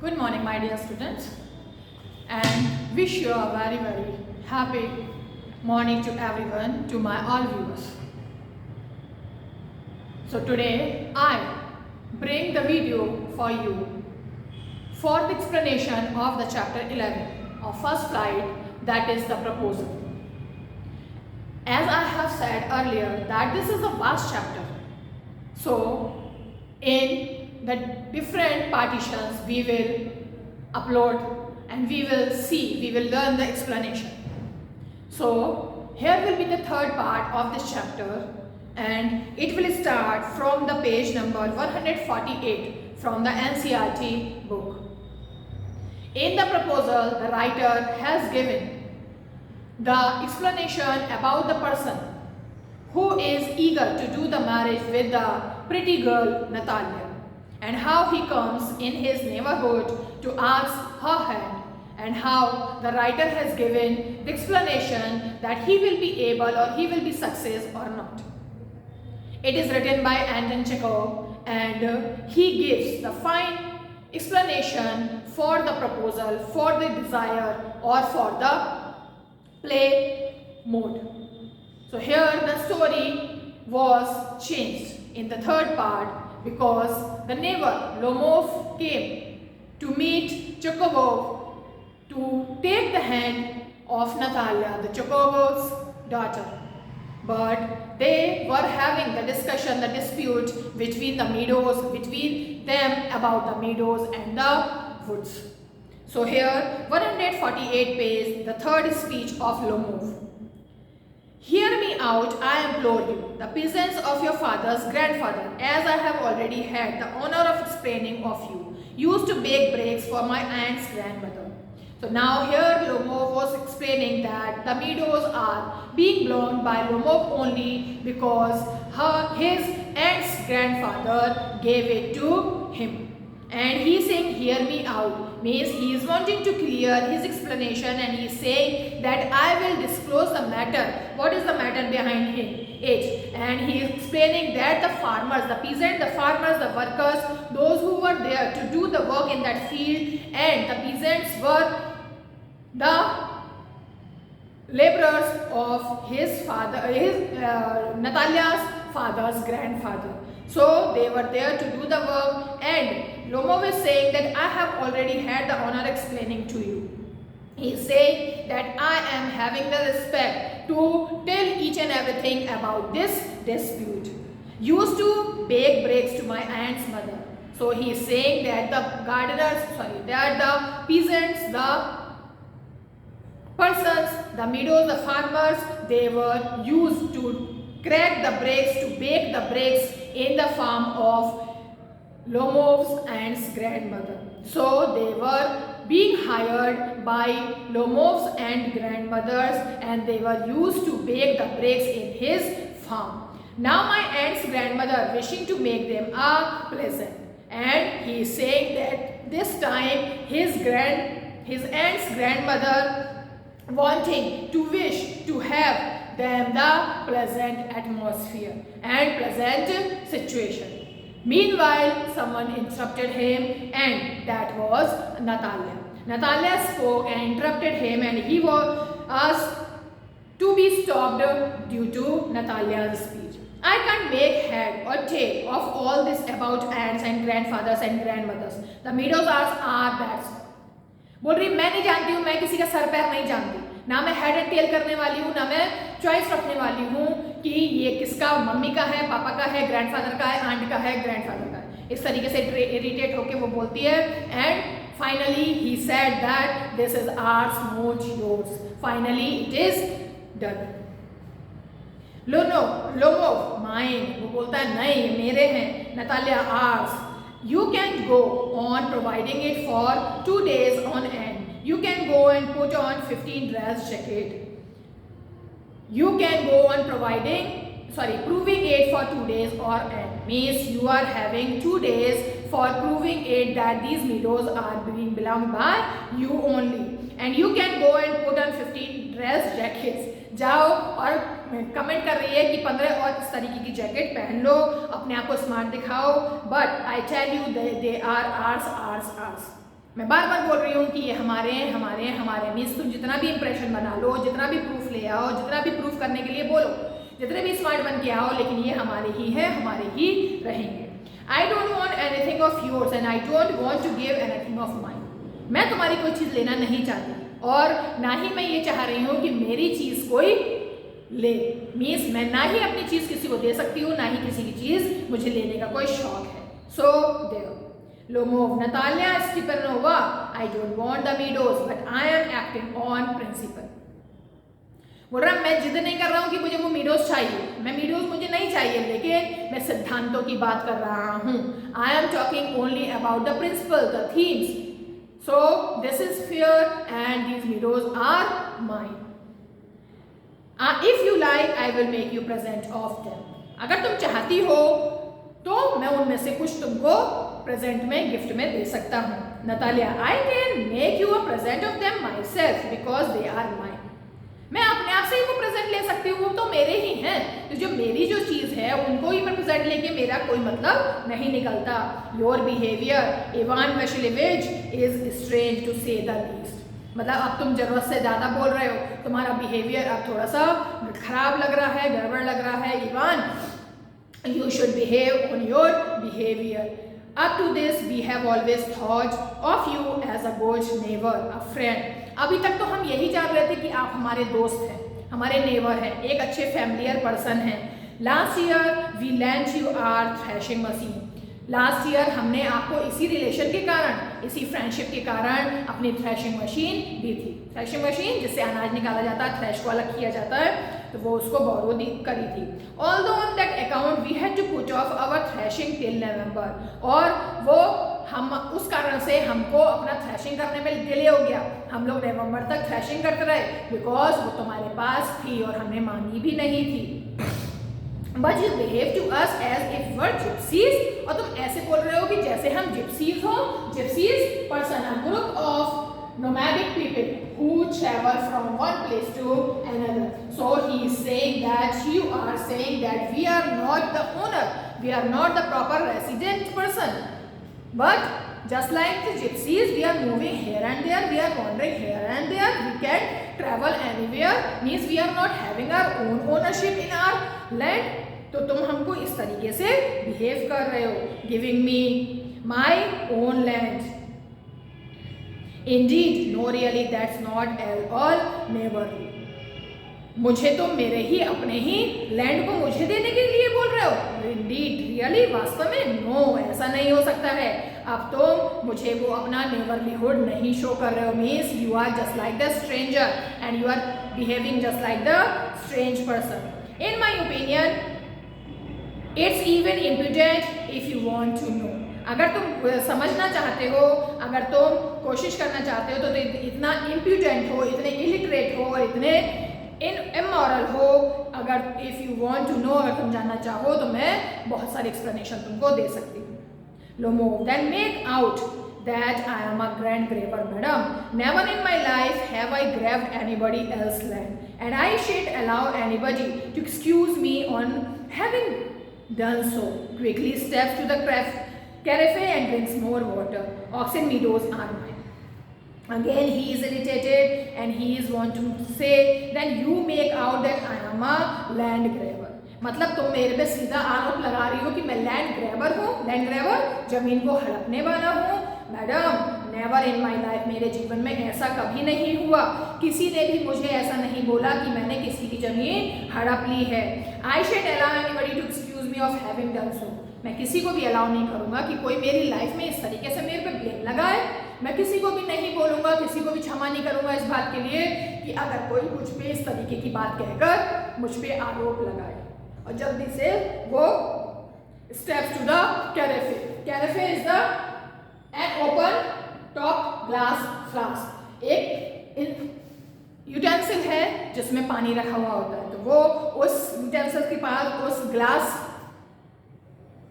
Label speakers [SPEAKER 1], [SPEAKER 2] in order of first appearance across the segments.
[SPEAKER 1] Good morning, my dear students, and wish you a very, very happy morning to everyone, to my all viewers. So today I bring the video for you for the explanation of the chapter 11 of first flight, that is the proposal. As I have said earlier that this is a vast chapter, so in the different partitions we will upload and we will learn the explanation. So here will be the third part of this chapter, and it will start from the page number 148 from the NCERT book. In the proposal, the writer has given the explanation about the person who is eager to do the marriage with the pretty girl Natalia, and how he comes in his neighborhood to ask her hand, and how the writer has given the explanation that he will be able or he will be success or not. It is written by Anton Chekhov, and he gives the fine explanation for the proposal, for the desire, or for the play mode. So here the story was changed in the third part because the neighbor Lomov came to meet Chekhovov to take the hand of Natalia, the Chekhov's daughter. But they were having the discussion, the dispute between the meadows, between them about the meadows and the woods. So here 148 page, the third speech of Lomov. Hear me out, I implore you, the peasants of your father's grandfather, as I have already had the honor of explaining of you, used to bake breaks for my aunt's grandmother. So now here Lomov was explaining that the meadows are being belonged by Lomov only because his aunt's grandfather gave it to him. And he is saying, hear me out, means he is wanting to clear his explanation, and he is saying that I will disclose the matter. What is the matter behind it? And he is explaining that the farmers, the peasants, the farmers, the workers, those who were there to do the work in that field, and the peasants were the laborers of his father, Natalia's father's grandfather. So they were there to do the work, and Lomov is saying that I have already had the honor explaining to you. He is saying that I am having the respect to tell each and everything about this dispute. Used to bake breaks to my aunt's mother. So he is saying that the the peasants, the persons, the meadows, the farmers, they were used to crack the bricks, to bake the bricks in the farm of Lomov's aunt's grandmother. So they were being hired by Lomov's aunt grandmothers, and they were used to bake the bricks in his farm. Now my aunt's grandmother wishing to make them a present, and he is saying that this time his aunt's grandmother wanting to wish to have them the pleasant atmosphere and pleasant situation. Meanwhile, someone interrupted him, and that was Natalia. Natalia spoke and interrupted him, and he was asked to be stopped due to Natalia's speech. I can't make head or tail of all this about aunts and grandfathers and grandmothers. The meadows are that. बोल रही मैं नहीं जानती हूँ, मैं किसी का sir पैर नहीं जानती, ना मैं हेड एंड टेल करने वाली हूँ, ना मैं चॉइस रखने वाली हूँ कि ये किसका मम्मी का है, पापा का है, ग्रैंडफादर का है, आंट का है, ग्रैंडफादर का है. इस तरीके से इरिटेट होके वो बोलती है, and finally he said that this is ours not yours. Finally it is done. Lomov mine, वो बोलता है नहीं मेरे हैं. Natalia hours. You can go on providing it for 2 days on end. You can go and put on 15 dress jacket. You can go on proving it for 2 days or end. Means you are having 2 days for proving it that these meadows are being belonged by you only. And you can go and put on 15 dress jackets. जाओ और comment कर रही है कि 15 और इस तरीके की जैकेट पहन लो, अपने आप को स्मार्ट दिखाओ. But I tell you they are arse. मैं बार बार बोल रही हूँ कि ये हमारे हमारे हमारे मीन्स तुम जितना भी इंप्रेशन बना लो, जितना भी प्रूफ ले आओ, जितना भी प्रूफ करने के लिए बोलो, जितने भी स्मार्ट बन के आओ, लेकिन ये हमारे ही है, हमारे ही रहेंगे। I don't want anything of yours and I don't want to give anything of mine. मैं तुम्हारी कोई चीज़ लेना नहीं चाहती और ना ही मैं ये चाह रही हूँ कि मेरी चीज़ कोई ले। मीन्स मैं ना ही अपनी चीज़ किसी को दे सकती हूँ, ना ही किसी की चीज़ मुझे लेने का कोई शौक है। So there Lomov, Natalia Stepanova, I don't want the meadows, but I am acting on principle. बोल रहा मैं जिद नहीं कर रहा हूँ कि मुझे वो मीडोज चाहिए, मैं मीडोज मुझे नहीं चाहिए, लेकिन मैं सिद्धांतों की बात कर रहा हूँ। I am talking only about the principle, the themes. So this is fair and these meadows are mine. If you like, I will make you present of them. अगर तुम चाहती हो तो मैं उनमें से कुछ तुमको प्रेजेंट में गिफ्ट में दे सकता हूँ। Natalia, I can make you a present of them myself because they are mine. मैं अपने आप से ही वो प्रेजेंट ले सकती हूँ, वो तो मेरे ही हैं। तो जो मेरी जो चीज़ है उनको ही मैं प्रेजेंट लेके मेरा कोई मतलब नहीं निकलता। Your behaviour Ivan Vasilevich is strange to say the least. मतलब अब तुम जरूरत से ज़्यादा बोल रहे हो, तुम्हारा बिहेवियर अब थोड़ा सा खराब लग रहा है, गड़बड़ लग रहा है। Ivan, you should behave on your behavior. Up to this, we have always thought of you as a good neighbor, a friend. अभी तक तो हम यही जान रहे थे कि आप हमारे दोस्त हैं, हमारे नेबर हैं, एक अच्छे फैमिलियर पर्सन हैं। Last year, we lent you our threshing machine. Last year हमने आपको इसी रिलेशन के कारण, इसी फ्रेंडशिप के कारण अपनी थ्रेशिंग मशीन दी थी। थ्रेशिंग मशीन जिससे अनाज निकाला जाता है, थ्रेश को अलग किया जाता है, तो वो उसको बोरो करी थी। Although on that account we had to put off our threshing till November. और वो हम उस कारण से हमको अपना थ्रेशिंग करने में डिले हो गया। हम लोग नवंबर तक थ्रेशिंग करते रहे बिकॉज वो तुम्हारे पास थी और हमने मांगी भी नहीं थी। But you behave to us as if we're gypsies. और तुम ऐसे बोल रहे हो कि जैसे हम gypsies हो। Gypsies person, a group of nomadic people who travel from one place to another. So he is saying that you are saying that we are not the owner, we are not the proper resident person. But just like the gypsies, we are moving here and there, we are wandering here and there, we can travel anywhere. Means we are not having our own ownership in our land. तो तुम हमको इस तरीके से behave कर रहे हो। Giving me my own land. Indeed, no really, that's not at all neighbourly. मुझे तो मेरे ही अपने ही लैंड को मुझे देने के लिए बोल रहे हो। इंडीड, रियली, वास्तव में, नो, ऐसा नहीं हो सकता है। अब तुम मुझे वो अपना नेबरलीहुड नहीं शो कर रहे हो। Means you are just like the stranger and you are behaving just like the strange person. In my opinion it's even impudent if you want to know. अगर तुम समझना चाहते हो, अगर तुम कोशिश करना चाहते हो, तो इतना इम्प्यूडेंट हो, इतने इलिटरेट हो और इतने इमोरल हो। अगर if you want to know, अगर तुम जानना चाहो तो मैं बहुत सारी एक्सप्लेनेशन तुमको दे सकती हूँ। Lomov, then make out that I am a grand grabber, madam. Never in my life have I grabbed anybody else's land, and I shan't allow anybody to excuse me on having done so. Quickly steps to the carafe and drinks more water. Oxen meadows are mine. Again he is irritated and he is want to say, then you make out that I am a land grabber. मतलब तुम मेरे पे सीधा आरोप लगा रही हो कि मैं लैंड ग्रैबर हूँ। लैंड ग्रैबर, जमीन को हड़पने वाला हूँ। Madam, never in my life, मेरे जीवन में ऐसा कभी नहीं हुआ। किसी ने भी मुझे ऐसा नहीं बोला कि मैंने किसी की जमीन हड़प ली है। I shan't allow anybody to excuse me of having done so. मैं किसी को भी अलाउ नहीं करूँगा कि कोई मेरी लाइफ में इस तरीके से मेरे पे ब्लेम लगाए। मैं किसी को भी नहीं बोलूँगा, किसी को भी क्षमा नहीं करूँगा इस बात के लिए कि अगर कोई मुझ पे इस तरीके की बात कहकर मुझ पे आरोप लगाए। और जल्दी से वो steps to the carafe. Carafe is the an open top glass flask. एक यूटेंसिल है जिसमें पानी रखा हुआ होता है। तो वो उस यूटेंसिल के पास, उस ग्लास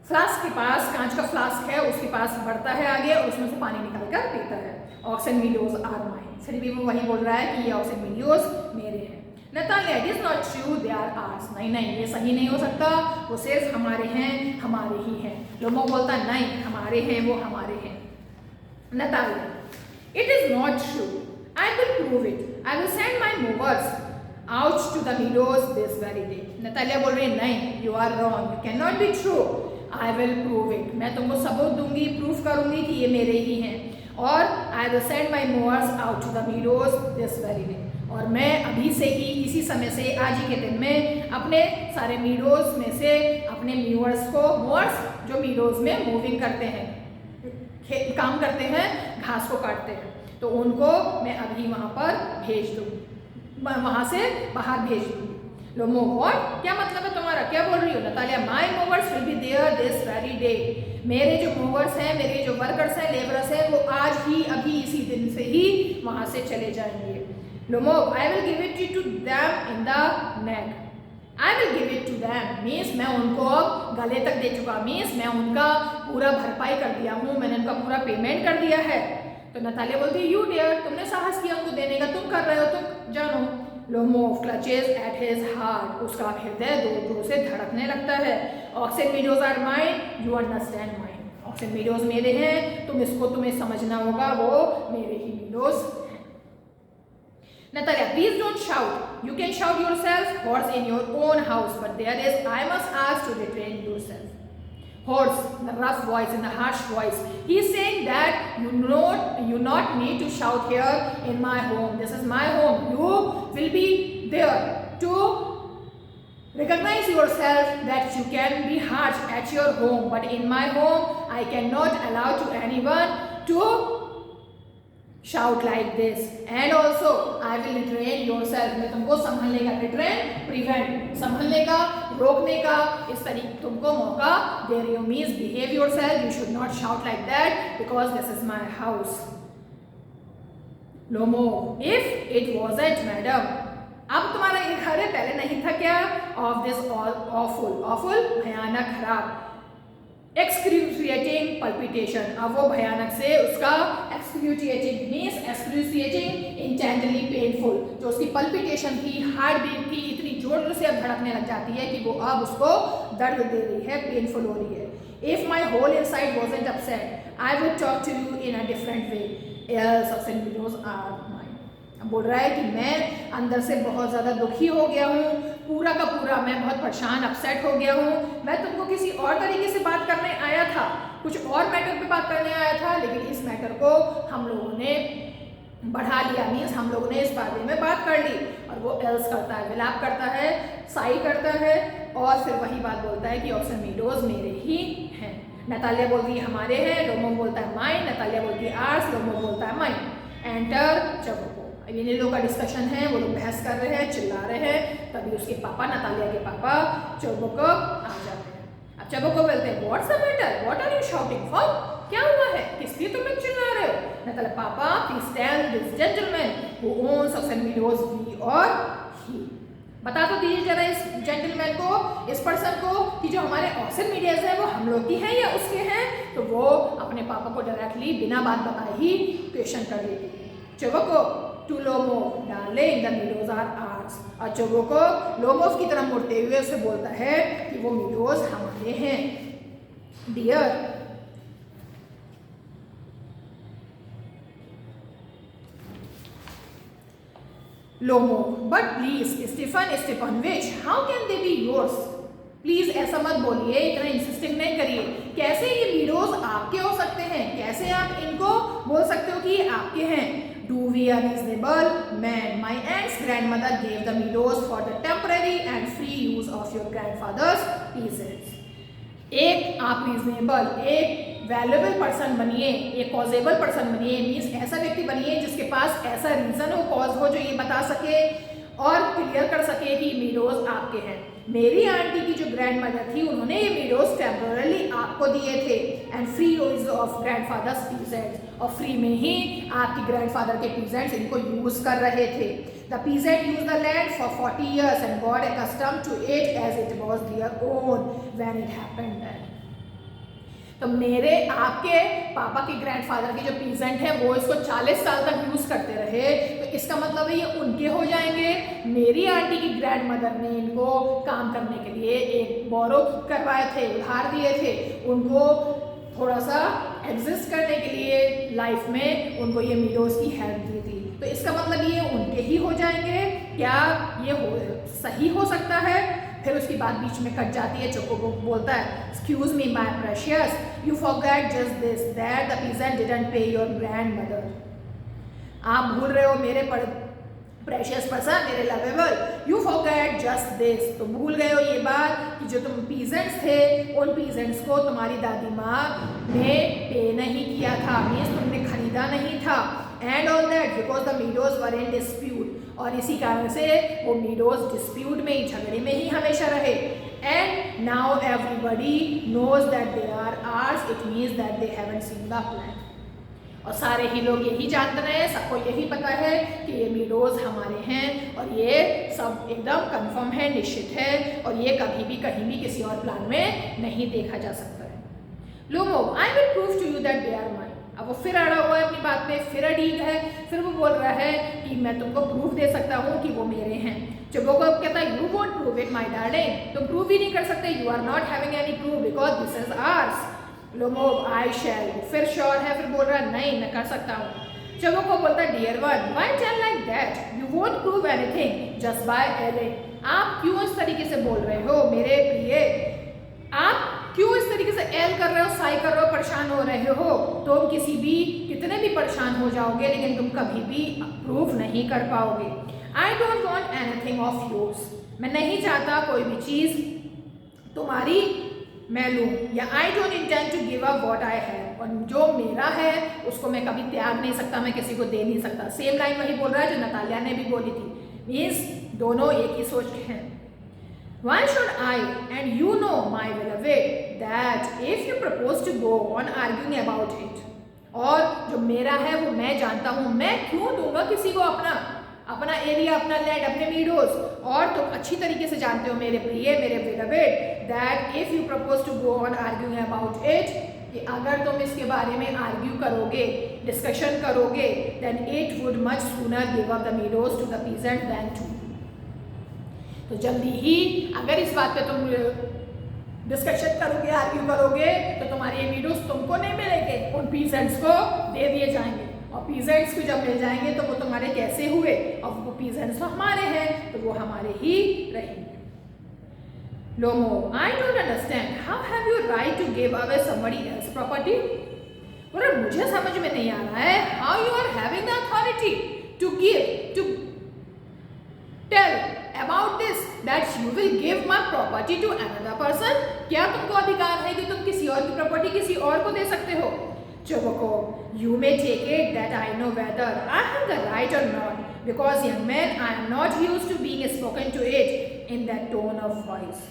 [SPEAKER 1] फ्लास्क के पास, कांच का फ्लास्क है, उसके पास बढ़ता है आगे और उसमें से पानी निकाल कर पीता है। Oxen meadows are mine. फिर भी वो वही बोल रहा है कि ये ऑक्सन मीडियोज मेरे हैं। Natalia, it is not true, they are ours. नहीं, ये सही नहीं हो सकता, वो सिर्फ हमारे हैं, हमारे ही हैं। लोमो बोलता नहीं, हमारे हैं, वो हमारे हैं। Natalia, it is not true. I will prove it. I will send my movers out to the meadows this very day. Natalia बोल रही है नहीं, you are wrong. You cannot be true. I will prove it. मैं तुमको सबूत दूंगी, proof करूंगी कि ये मेरे ही हैं. और I will send my movers out to the meadows this very day. और मैं अभी से ही इसी समय से आज ही के दिन में अपने सारे मीडोज में से अपने मूवर्स को, मूवर्स जो मीडोज में मूविंग करते हैं, काम करते हैं, घास को काटते हैं, तो उनको मैं अभी वहाँ पर भेज दूँ, वहाँ से बाहर भेज दूँ. लो मूव व्हाट, क्या मतलब है तुम्हारा, क्या बोल रही हो Natalia? My mowers will be there this very day. मेरे जो मूवर्स हैं, मेरे जो वर्कर्स हैं, लेबरर्स हैं, वो आज ही अभी इसी दिन से ही वहाँ से चले जाएंगे. Lomov, I will give it to them in the neck. I will give it to them means मैं उनको अब गले तक दे चुका, मीन्स मैं उनका पूरा भरपाई कर दिया हूँ, मैंने उनका पूरा पेमेंट कर दिया है. तो नतालिया बोलती है यू डियर, तुमने साहस किया उनको देने का, तुम कर रहे हो, तुम जानो. Lomov clutches at his heart, उसका हृदय जोर से धड़कने लगता है. Oxen meadows are mine, you understand mine. Oxen meadows मेरे हैं, तुम्हें समझना होगा, वो मेरे ही meadows. Natalia, please don't shout. You can shout yourself, horse, in your own house, but there is, I must ask to retrain yourself. Horse, the rough voice and the harsh voice. He is saying that you not need to shout here in my home. This is my home. You will be there to recognize yourself that you can be harsh at your home, but in my home, I cannot allow to anyone to shout like this. And also I will retrain yourself. मैं तुमको संभलने का, retrain, prevent, संभलने का, रोकने का, इस तरीके तुमको मौका दे रही हूँ. Means behave yourself. You should not shout like that because this is my house. Lomo, if it wasn't, madam, अब तुम्हारा ये घर है, पहले नहीं था क्या? Of this awful, भयानक, खराब. Excruciating palpitation, अब वो भयानक से उसका excruciating means excruciating, intensely painful, जो उसकी palpitation थी, हार्ट बीट थी, इतनी जोर से अब धड़कने लग जाती है कि वो अब उसको दर्द दे रही है, पेनफुल हो रही है. If my whole inside wasn't upset, I would talk to you in a different way. Else of St. Widows are mine. अब बोल रहा है कि मैं अंदर से बहुत ज़्यादा दुखी हो गया हूँ, पूरा का पूरा मैं बहुत परेशान, अपसेट हो गया हूँ. मैं तुमको किसी और तरीके से बात करने आया था, कुछ और मैटर पे बात करने आया था, लेकिन इस मैटर को हम लोगों ने बढ़ा लिया. मीन्स हम लोगों ने इस बारे में बात कर ली. और वो एल्स करता है, विलाप करता है, साई करता है, और फिर वही बात बोलता है कि ऑक्सन मीडोज मेरे ही हैं. नतालिया बोलती है हमारे हैं, लोमो बोलता है माइन. नतालिया बोलती है आर्स, लोमो बोलता है माइन. एंटर चबोको. अब इन लोगों का डिस्कशन है, वो लोग बहस कर रहे हैं, चिल्ला रहे हैं. तभी उसके पापा, नतालिया के पापा चबोको आ जाते हैं. अब चबोको बोलते हैं what's the matter, what are you shouting for, क्या हुआ है, किस लिए तुम लोग चिल्ला रहे हो? Natalia, papa please tell this gentleman who owns oxen meadows, we और ही. बता तो दीजिए जरा इस जेंटलमैन को, इस पर्सन को, कि जो हमारे ऑक्सन मीडियाज हैं वो हम लोग की हैं या उसके हैं. तो वो अपने पापा को डायरेक्टली बिना बात बताए ही क्वेश्चन कर लेती है. Chubukov to Lomov, darling the meadows are ours. और चबोको लोमोव की तरफ मुड़ते हुए उसे बोलता है कि वो मीडोज हमारे हैं. Dear, Lomov, but please Stepanovich, how can they be yours. Please ऐसा मत बोलिए, इतना इंसिस्टिंग नहीं करिए. कैसे ये मीडोज आपके हो सकते हैं, कैसे आप इनको बोल सकते हो कि ये आपके हैं. Do we a reasonable man? My aunt's grandmother gave the meadows for the temporary and free use of your grandfather's peasants. एक आप रीजनेबल, एक वैल्यूएबल पर्सन बनिए, एक कॉजेबल पर्सन बनिए. मीन्स ऐसा व्यक्ति बनिए जिसके पास ऐसा रीजन हो, कॉज हो, जो ये बता सके और क्लियर कर सके कि मीडोज आपके हैं. मेरी आंटी की जो ग्रैंड मदर थी, उन्होंने ये मीडोज टेम्पररी आपको दिए थे. And free use of grandfathers peasants, और फ्री में ही आपकी ग्रैंडफादर के पीजेंट्स इनको यूज कर रहे थे. The peasant use the land for 40 years and got accustomed to it as it was their own when it happened. तो मेरे आपके पापा के ग्रैंडफादर के जो पीजेंट हैं वो इसको 40 साल तक यूज करते रहे, तो इसका मतलब है ये उनके हो जाएंगे. मेरी आंटी की ग्रैंड मदर ने इनको काम करने के लिए एक बोरो करवाए थे, उधार दिए थे, उनको थोड़ा सा एग्जिस्ट करने के लिए लाइफ में उनको ये मीडोज की हेल्प दी थी। तो इसका मतलब ये उनके ही हो जाएंगे, क्या ये सही हो सकता है? फिर उसकी बात बीच में कट जाती है। चोकोबो बोलता है, excuse me my precious, you forget just this that the peasant didn't पे योर ग्रैंडमदर। आप भूल रहे हो मेरे प्रेशियस पर्सन, मेरे lovable, you forget just this, तुम भूल गए हो ये बात कि जो तुम पीजेंट्स थे उन पीजेंट्स को तुम्हारी दादी माँ ने पे नहीं किया था, मीन्स तुमने खरीदा नहीं था। And all that because the meadows were in dispute, और इसी कारण से वो मीडोज डिस्प्यूट में ही, झगड़े में ही हमेशा रहे। And now everybody knows that they are ours, it means that they haven't seen the plan. और सारे ही लोग यही जानते हैं, सबको यही पता है कि ये मीडोज हमारे हैं और ये सब एकदम कंफर्म है, निश्चित है, और ये कभी भी कहीं भी किसी और प्लान में नहीं देखा जा सकता है। Lomov, I will prove to you that they are mine. अब वो फिर अड़ा हुआ है अपनी बात पे, फिर अड़ीग है, फिर वो बोल रहा है कि मैं तुमको प्रूफ दे सकता हूँ कि वो मेरे हैं। चोकोबो को कहता है, you won't prove it my darling, तुम प्रूव ही नहीं कर सकते, you are not having any proof because this is ours. Lomov, I shall, फिर श्योर है, फिर बोल रहा है नहीं मैं कर सकता हूँ। चोकोबो बोलता है, dear one, why tell like that, you won't prove anything just by telling. आप क्यों इस तरीके से बोल रहे हो मेरे प्रिय, आप क्यों इस तरीके से एल कर रहे हो, साई कर रहे हो, परेशान हो रहे हो? तुम किसी भी कितने भी परेशान हो जाओगे लेकिन तुम कभी भी प्रूफ नहीं कर पाओगे। आई don't want anything of yours, मैं नहीं चाहता कोई भी चीज तुम्हारी मैं लूँ, या I don't intend to give up what I have, और जो मेरा है उसको मैं कभी त्याग नहीं सकता, मैं किसी को दे नहीं सकता। सेम लाइन वही बोल रहा है जो नतालिया ने भी बोली थी, मीन्स दोनों एक ही सोच के हैं। Why should I, and you know my beloved, that if you propose to go on arguing about it, और जो मेरा है वो मैं जानता हूँ, मैं क्यों दूंगा किसी को अपना एरिया, अपना लैंड, अपने मीडोज, और तुम अच्छी तरीके से जानते हो मेरे प्रिय, मेरे beloved, that if you propose to go on arguing about it, कि अगर तुम इसके बारे में आर्ग्यू करोगे, डिस्कशन करोगे, then it would much sooner give up the meadows to the peasant than to। तो जल्दी ही अगर इस बात पे तुम डिस्कशन करोगे, आर्ग्यू करोगे, तो तुम्हारे ये मीडोज तुमको नहीं मिलेंगे, उन पीजेंट्स को दे दिए जाएंगे, और पीजेंट्स को जब मिल जाएंगे तो वो तुम्हारे कैसे हुए, और वो पीजेंट्स तो हमारे हैं तो वो हमारे ही रहेंगे। Lomov, I don't understand, how have you right to give away somebody else property. बोले मुझे समझ में नहीं आ रहा है, how you are having the authority to give, to tell about this that you will give my property to another person। क्या तुमको अधिकार है कि तुम किसी और की प्रॉपर्टी किसी और को दे सकते हो? चोकोबो, you may take it that I know whether I have the right or not, because young man I am not used to being spoken to it in that tone of voice।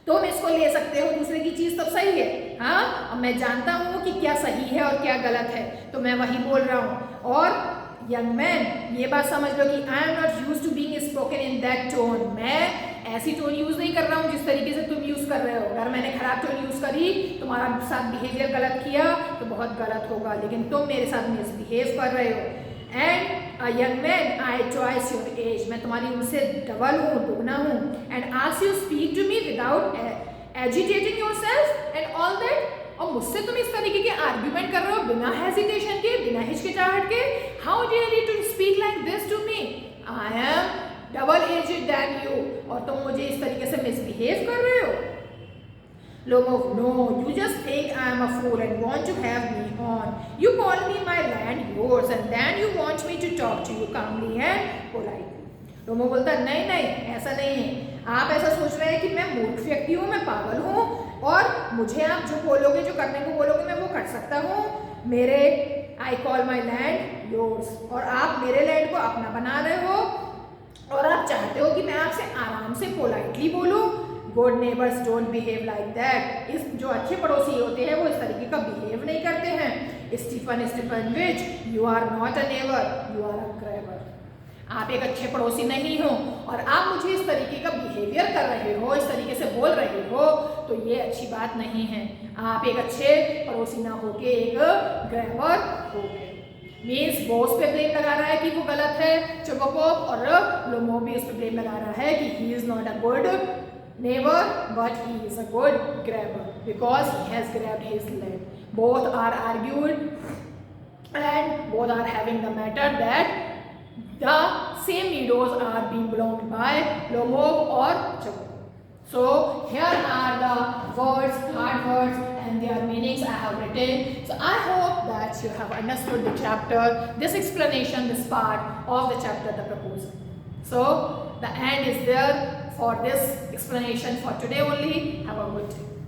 [SPEAKER 1] तुम इसको ले सकते हो, दूसरे की चीज तब सही है, हाँ, और मैं जानता हूँ कि क्या सही है और क्या गलत है, तो मैं वही बोल रहा हूँ। और यंग मैन, ये बात समझ लो कि I am not use to being spoken in that tone, मैं ऐसी टोन यूज नहीं कर रहा हूँ जिस तरीके से तुम यूज कर रहे हो। अगर मैंने खराब टोन यूज करी, तुम्हारा साथ बिहेवियर गलत किया तो बहुत गलत होगा, लेकिन तुम मेरे साथ मिसबिहेव कर रहे हो। And young man, I twice your age, मैं तुम्हारी उम्र से डबल हूँ, दुगना हूँ। And ask you speak to me without agitating yourself and all that, और मुझसे तुम इस तरीके के आर्ग्यूमेंट कर रहे हो बिना हेजिटेशन के, बिना हिचकिचाहट के। How dare you to speak like this to me, I am double aged then you, और तुम मुझे इस तरीके से मिसबिहेव कर रहे हो। लोमो, no, you just think I am a fool and want to have me on, you call me my land yours and then you want me to talk to you calmly and politely. लोमो बोलता नहीं नहीं, ऐसा नहीं है, आप ऐसा सोच रहे हैं कि मैं मूर्ख व्यक्ति हूँ, मैं पागल हूँ, और मुझे आप जो बोलोगे, जो करने को बोलोगे, मैं वो कर सकता हूँ। मेरे I call my land yours, और आप मेरे लैंड को अपना बना रहे हो, और आप चाहते हो कि मैं आपसे आराम से पोलाइटली बोलूँ। Good neighbours don't behave like that, इस जो अच्छे पड़ोसी होते हैं वो इस तरीके का बिहेव नहीं करते हैं। Stepanovich, you are not a neighbour, you are a grabber. आप एक अच्छे पड़ोसी नहीं हो और आप मुझे इस तरीके का बिहेवियर कर रहे हो, इस तरीके से बोल रहे हो, तो ये अच्छी बात नहीं है। आप एक अच्छे पड़ोसी ना होके एक ग्रैबर हो गए। मीन्स बॉस पे ब्लेम लगा रहा है कि वो गलत है चोकोबो, और लोमो भी उस पर ब्लेम लगा रहा है कि he is not a good Never, but he is a good grabber because he has grabbed his leg. Both are argued and both are having the matter that the same needles are being belonged by Lomov or Chagol. So here are the words, hard words and their meanings I have written. So I hope that you have understood the chapter, this explanation, this part of the chapter, the proposal. So the end is there for this explanation for today only. Have a good day.